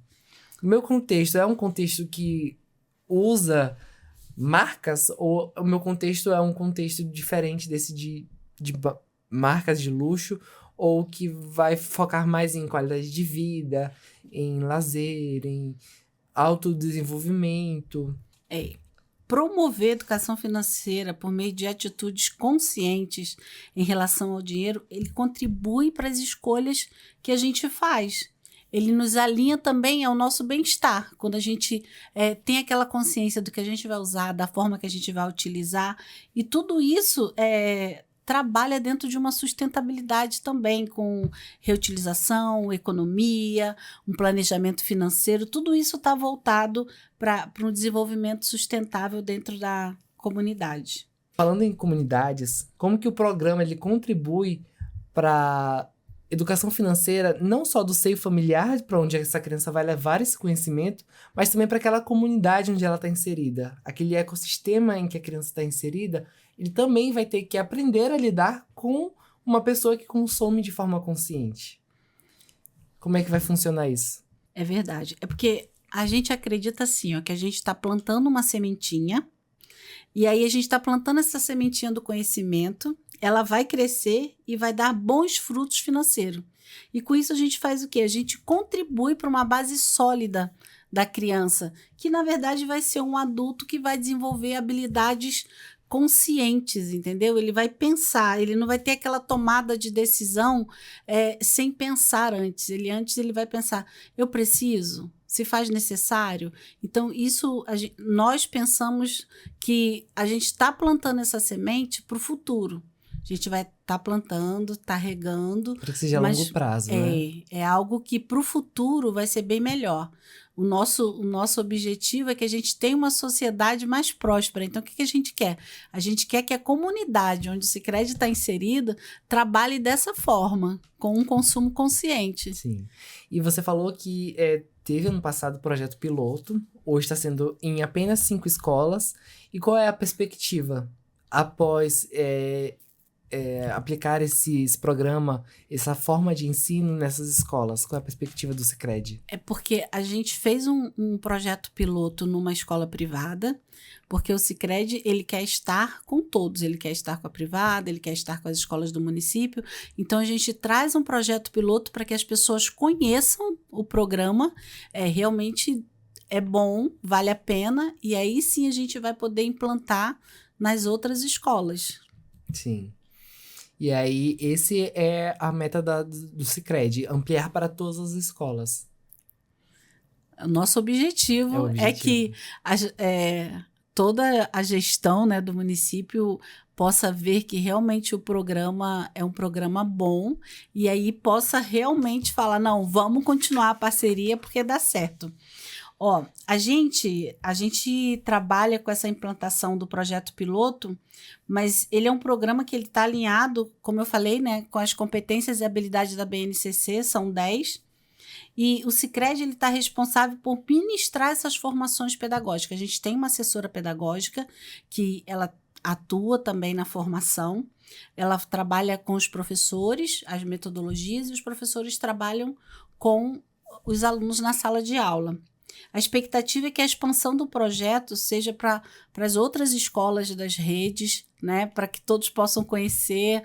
Speaker 1: O meu contexto é um contexto que usa marcas, ou o meu contexto é um contexto diferente desse de marcas de luxo, ou que vai focar mais em qualidade de vida, em lazer, em autodesenvolvimento?
Speaker 2: promover educação financeira por meio de atitudes conscientes em relação ao dinheiro, ele contribui para as escolhas que a gente faz. Ele nos alinha também ao nosso bem-estar, quando a gente tem aquela consciência do que a gente vai usar, da forma que a gente vai utilizar, e tudo isso trabalha dentro de uma sustentabilidade também, com reutilização, economia, um planejamento financeiro, tudo isso está voltado para um desenvolvimento sustentável dentro da comunidade.
Speaker 1: Falando em comunidades, como que o programa ele contribui para educação financeira, não só do seio familiar, para onde essa criança vai levar esse conhecimento, mas também para aquela comunidade onde ela está inserida. Aquele ecossistema em que a criança está inserida, ele também vai ter que aprender a lidar com uma pessoa que consome de forma consciente. Como é que vai funcionar isso?
Speaker 2: É verdade. É porque a gente acredita assim, que a gente está plantando uma sementinha, e aí a gente está plantando essa sementinha do conhecimento, ela vai crescer e vai dar bons frutos financeiros. E com isso a gente faz o quê? A gente contribui para uma base sólida da criança, que na verdade vai ser um adulto que vai desenvolver habilidades conscientes, entendeu? Ele vai pensar, ele não vai ter aquela tomada de decisão sem pensar antes. Antes ele vai pensar, eu preciso? Se faz necessário? Então, isso nós pensamos que a gente está plantando essa semente para o futuro. A gente vai estar plantando, está regando.
Speaker 1: Para que seja a longo prazo, né?
Speaker 2: É algo que para o futuro vai ser bem melhor. O nosso objetivo é que a gente tenha uma sociedade mais próspera. Então, o que a gente quer? A gente quer que a comunidade onde o Sicredi está inserido trabalhe dessa forma, com um consumo consciente.
Speaker 1: Sim. E você falou que teve ano passado o projeto piloto, hoje está sendo em apenas 5 escolas. E qual é a perspectiva após aplicar esse programa, essa forma de ensino nessas escolas? Qual é a perspectiva do Sicredi?
Speaker 2: É porque a gente fez um projeto piloto numa escola privada, porque o Sicredi, ele quer estar com todos, ele quer estar com a privada, ele quer estar com as escolas do município. Então, a gente traz um projeto piloto para que as pessoas conheçam o programa, realmente é bom, vale a pena, e aí sim a gente vai poder implantar nas outras escolas.
Speaker 1: Sim. E aí, esse é a meta do Sicredi, ampliar para todas as escolas.
Speaker 2: O nosso objetivo é que toda a gestão, né, do município possa ver que realmente o programa é um programa bom e aí possa realmente falar, não, vamos continuar a parceria porque dá certo. A gente trabalha com essa implantação do projeto piloto, mas ele é um programa que ele está alinhado, como eu falei, né, com as competências e habilidades da BNCC, são 10, e o Sicredi está responsável por ministrar essas formações pedagógicas. A gente tem uma assessora pedagógica que ela atua também na formação, ela trabalha com os professores, as metodologias, e os professores trabalham com os alunos na sala de aula. A expectativa é que a expansão do projeto seja para as outras escolas das redes, né, para que todos possam conhecer.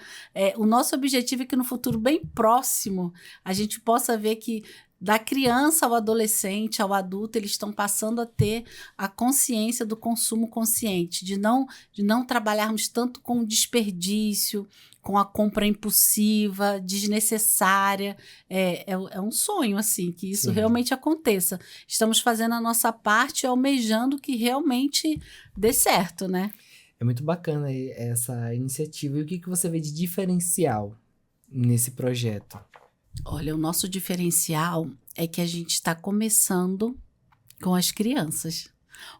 Speaker 2: O nosso objetivo é que no futuro bem próximo a gente possa ver que da criança ao adolescente, ao adulto, eles estão passando a ter a consciência do consumo consciente, de não trabalharmos tanto com desperdício, com a compra impulsiva, desnecessária. É um sonho, assim, que isso realmente aconteça. Estamos fazendo a nossa parte, almejando que realmente dê certo, né?
Speaker 1: É muito bacana essa iniciativa. E o que você vê de diferencial nesse projeto?
Speaker 2: Olha, o nosso diferencial é que a gente está começando com as crianças.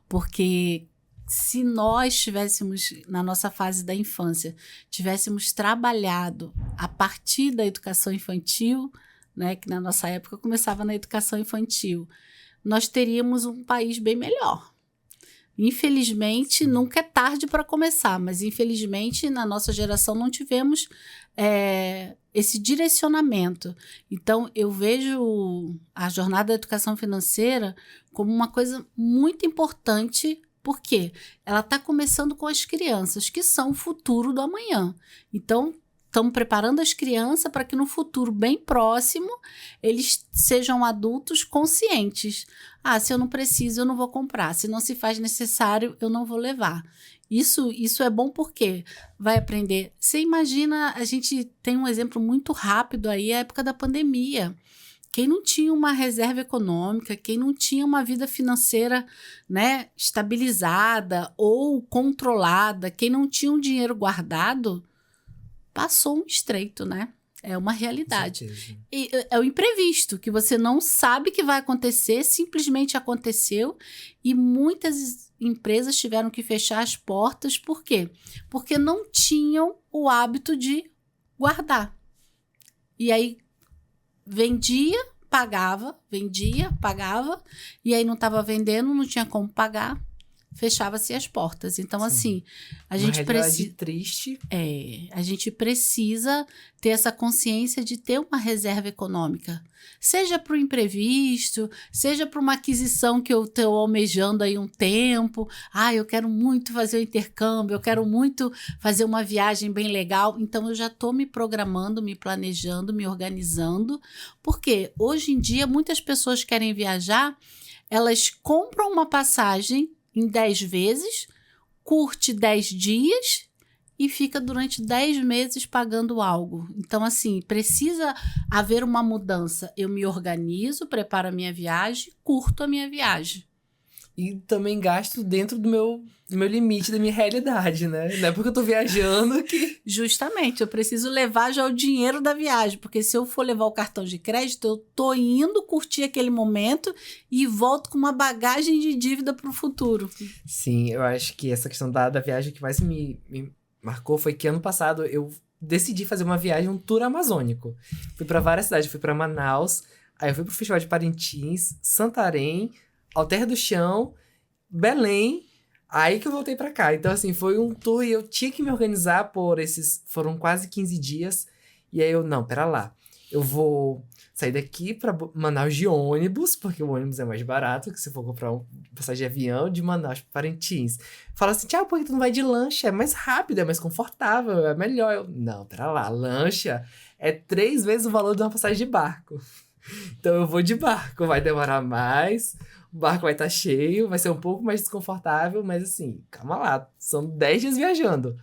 Speaker 2: Porque se nós tivéssemos, na nossa fase da infância, tivéssemos trabalhado a partir da educação infantil, né, que na nossa época começava na educação infantil, nós teríamos um país bem melhor. Infelizmente, nunca é tarde para começar, mas infelizmente na nossa geração não tivemos esse direcionamento. Então, eu vejo a jornada da educação financeira como uma coisa muito importante, porque ela está começando com as crianças, que são o futuro do amanhã. Então, estamos preparando as crianças para que no futuro bem próximo eles sejam adultos conscientes. Se eu não preciso, eu não vou comprar. Se não se faz necessário, eu não vou levar. Isso é bom porque vai aprender. Você imagina, a gente tem um exemplo muito rápido aí, a época da pandemia. Quem não tinha uma reserva econômica, quem não tinha uma vida financeira, né, estabilizada ou controlada, quem não tinha um dinheiro guardado, passou um estreito, né? É uma realidade. E é o imprevisto, que você não sabe que vai acontecer, simplesmente aconteceu, e muitas empresas tiveram que fechar as portas. Por quê? Porque não tinham o hábito de guardar. E aí vendia, pagava, e aí não estava vendendo, não tinha como pagar, fechava-se as portas. Então, assim, a gente precisa...
Speaker 1: triste.
Speaker 2: A gente precisa ter essa consciência de ter uma reserva econômica. Seja para o imprevisto, seja para uma aquisição que eu estou almejando aí um tempo. Eu quero muito fazer o intercâmbio, eu quero muito fazer uma viagem bem legal. Então, eu já estou me programando, me planejando, me organizando. Porque hoje em dia, muitas pessoas querem viajar, elas compram uma passagem em 10 vezes, curte 10 dias e fica durante 10 meses pagando algo. Então, assim, precisa haver uma mudança. Eu me organizo, preparo a minha viagem, curto a minha viagem.
Speaker 1: E também gasto dentro do meu limite, da minha realidade, né? Não é porque eu tô viajando que...
Speaker 2: Justamente, eu preciso levar já o dinheiro da viagem, porque se eu for levar o cartão de crédito, eu tô indo curtir aquele momento e volto com uma bagagem de dívida pro futuro.
Speaker 1: Sim, eu acho que essa questão da viagem que mais me marcou foi que ano passado eu decidi fazer uma viagem, um tour amazônico. Fui para várias cidades, fui para Manaus, aí eu fui pro Festival de Parintins, Santarém, Alter do Chão, Belém, aí que eu voltei pra cá. Então, assim, foi um tour e eu tinha que me organizar foram quase 15 dias. E aí não, pera lá. Eu vou sair daqui pra Manaus de ônibus, porque o ônibus é mais barato que se for comprar uma passagem de avião de Manaus pra Parintins. Fala assim, por que tu não vai de lancha? É mais rápido, é mais confortável, é melhor. Não, pera lá, lancha é 3 vezes o valor de uma passagem de barco. Então eu vou de barco, vai demorar mais... O barco vai estar cheio, vai ser um pouco mais desconfortável, mas assim, calma lá, são 10 dias viajando.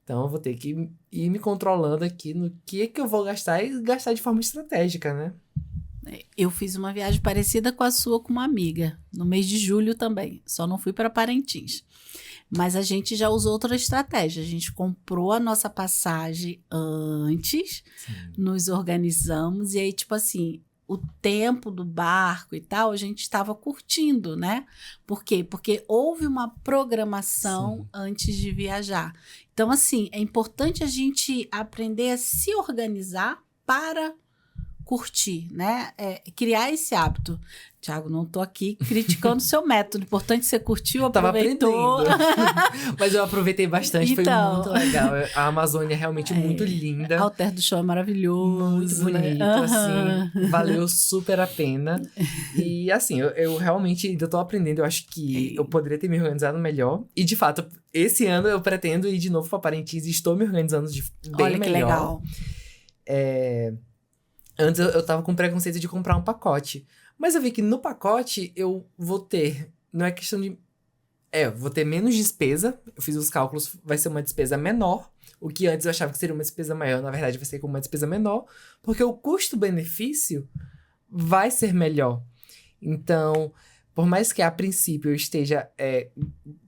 Speaker 1: Então eu vou ter que ir me controlando aqui no que eu vou gastar e gastar de forma estratégica, né?
Speaker 2: Eu fiz uma viagem parecida com a sua com uma amiga, no mês de julho também, só não fui para Parintins. Mas a gente já usou outra estratégia, a gente comprou a nossa passagem antes, nos organizamos e aí tipo assim... O tempo do barco e tal, a gente estava curtindo, né? Por quê? Porque houve uma programação antes de viajar. Então, assim, é importante a gente aprender a se organizar para curtir, né? Criar esse hábito. Tiago, não tô aqui criticando o seu método. Importante que você curtiu, aproveitou.
Speaker 1: Tava aprendendo. Mas eu aproveitei bastante, foi muito legal. A Amazônia é realmente muito linda.
Speaker 2: Alter do Chão é maravilhoso.
Speaker 1: Muito bonito, assim. Valeu super a pena. E assim, eu realmente ainda tô aprendendo. Eu acho que eu poderia ter me organizado melhor. E de fato, esse ano eu pretendo ir de novo pra Parintins e estou me organizando bem melhor. Olha que legal. Antes eu tava com preconceito de comprar um pacote. Mas eu vi que no pacote eu vou ter... Não é questão de... vou ter menos despesa. Eu fiz os cálculos, vai ser uma despesa menor. O que antes eu achava que seria uma despesa maior, na verdade vai ser como uma despesa menor. Porque o custo-benefício vai ser melhor. Então, por mais que a princípio eu esteja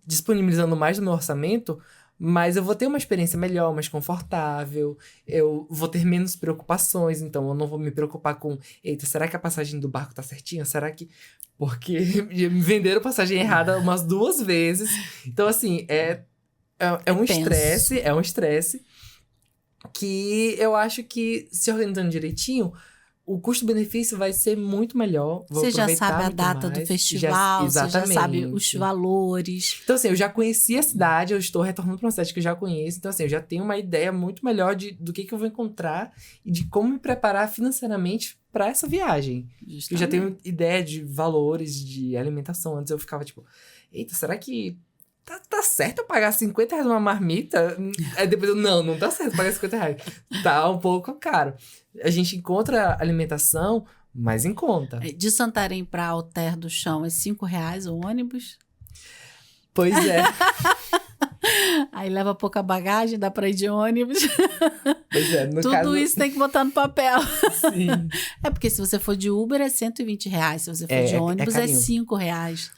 Speaker 1: disponibilizando mais do meu orçamento... Mas eu vou ter uma experiência melhor, mais confortável. Eu vou ter menos preocupações. Então, eu não vou me preocupar com... Eita, será que a passagem do barco tá certinha? Será que... Porque me venderam passagem errada umas 2 vezes. Então, assim, é um estresse. É um estresse que eu acho que, se organizando direitinho... O custo-benefício vai ser muito melhor.
Speaker 2: Você já sabe a data do festival, você já sabe os valores.
Speaker 1: Então, assim, eu já conheci a cidade, eu estou retornando para uma cidade que eu já conheço. Então, assim, eu já tenho uma ideia muito melhor do que eu vou encontrar e de como me preparar financeiramente para essa viagem. Eu já tenho ideia de valores, de alimentação. Antes eu ficava tipo, eita, será que Tá certo eu pagar R$50 numa marmita? Aí depois eu, não tá certo pagar R$50. Tá um pouco caro. A gente encontra alimentação mais em conta.
Speaker 2: De Santarém para Alter do Chão é R$5 o ônibus?
Speaker 1: Pois é.
Speaker 2: Aí leva pouca bagagem, dá pra ir de ônibus.
Speaker 1: Pois é, no
Speaker 2: Tudo
Speaker 1: caso...
Speaker 2: isso tem que botar no papel.
Speaker 1: Sim.
Speaker 2: É porque se você for de Uber é R$120. Se você for de ônibus é R$5.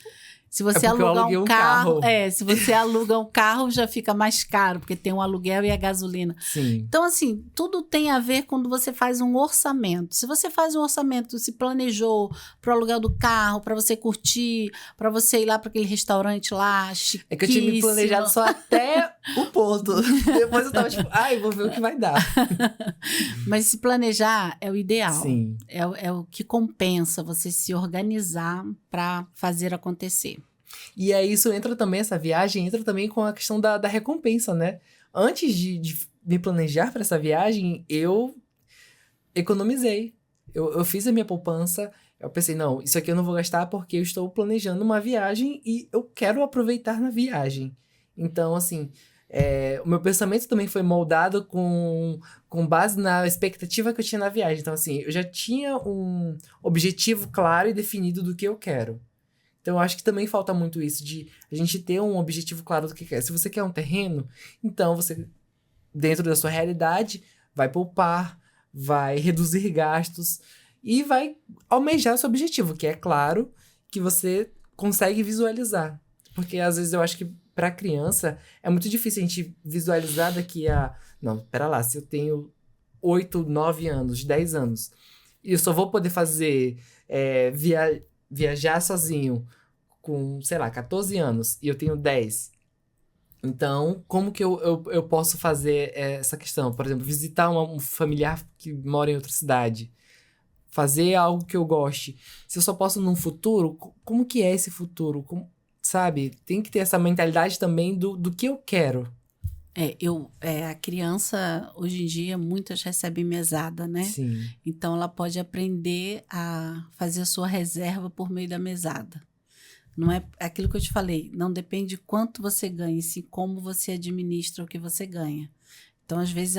Speaker 2: Se você alugar um carro. Se você aluga um carro, já fica mais caro, porque tem o aluguel e a gasolina.
Speaker 1: Sim.
Speaker 2: Então, assim, tudo tem a ver quando você faz um orçamento. Se você faz um orçamento, se planejou para o aluguel do carro, para você curtir, para você ir lá para aquele restaurante lá, chiquíssimo.
Speaker 1: É que eu tinha me planejado só até o ponto. Depois eu tava tipo, vou ver o que vai dar.
Speaker 2: Mas se planejar é o ideal.
Speaker 1: Sim.
Speaker 2: É o que compensa você se organizar para fazer acontecer.
Speaker 1: E aí isso entra também, essa viagem entra também com a questão da recompensa, né? Antes de me planejar para essa viagem, eu economizei. Eu fiz a minha poupança, eu pensei, não, isso aqui eu não vou gastar porque eu estou planejando uma viagem e eu quero aproveitar na viagem. Então, assim, o meu pensamento também foi moldado com base na expectativa que eu tinha na viagem. Então, assim, eu já tinha um objetivo claro e definido do que eu quero. Então, eu acho que também falta muito isso, de a gente ter um objetivo claro do que quer. Se você quer um terreno, então você, dentro da sua realidade, vai poupar, vai reduzir gastos e vai almejar o seu objetivo, que é claro que você consegue visualizar. Porque, às vezes, eu acho que para criança é muito difícil a gente visualizar daqui a... Não, pera lá, se eu tenho 8, 9 anos, 10 anos, e eu só vou poder fazer... viajar sozinho com, sei lá, 14 anos e eu tenho 10. Então, como que eu posso fazer essa questão? Por exemplo, visitar um familiar que mora em outra cidade. Fazer algo que eu goste. Se eu só posso num futuro, como que é esse futuro? Sabe? Tem que ter essa mentalidade também do que eu quero.
Speaker 2: A criança, hoje em dia, muitas recebem mesada, né?
Speaker 1: Sim.
Speaker 2: Então, ela pode aprender a fazer a sua reserva por meio da mesada. Não é aquilo que eu te falei, não depende de quanto você ganha, sim como você administra o que você ganha. Então, às vezes,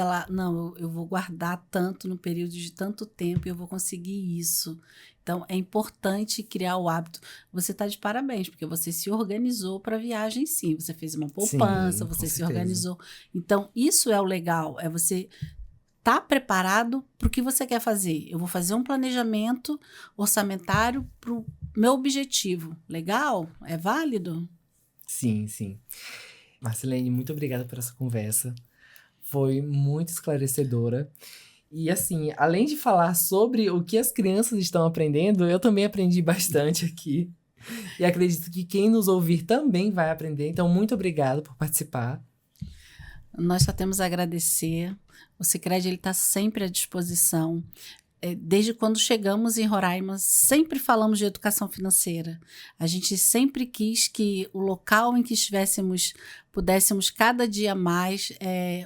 Speaker 2: eu vou guardar tanto no período de tanto tempo e eu vou conseguir isso. Então, é importante criar o hábito. Você está de parabéns, porque você se organizou para a viagem, sim. Você fez uma poupança,
Speaker 1: sim,
Speaker 2: você se
Speaker 1: certeza.
Speaker 2: Organizou. Então, isso é o legal, é você estar preparado para o que você quer fazer. Eu vou fazer um planejamento orçamentário para o meu objetivo. Legal? É válido?
Speaker 1: Sim, sim. Marcelene, muito obrigada por essa conversa. Foi muito esclarecedora. E assim, além de falar sobre o que as crianças estão aprendendo, eu também aprendi bastante aqui. E acredito que quem nos ouvir também vai aprender. Então, muito obrigado por participar.
Speaker 2: Nós só temos a agradecer. O Sicredi está sempre à disposição. Desde quando chegamos em Roraima, sempre falamos de educação financeira. A gente sempre quis que o local em que estivéssemos pudéssemos cada dia mais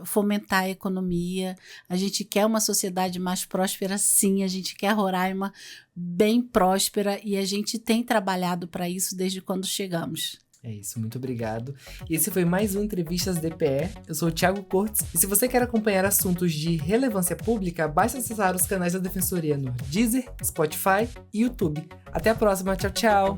Speaker 2: fomentar a economia. A gente quer uma sociedade mais próspera, sim. A gente quer Roraima bem próspera e a gente tem trabalhado para isso desde quando chegamos.
Speaker 1: É isso, muito obrigado. E esse foi mais um Entrevistas DPE. Eu sou o Thiago Cortes. E se você quer acompanhar assuntos de relevância pública, basta acessar os canais da Defensoria no Deezer, Spotify e YouTube. Até a próxima. Tchau, tchau.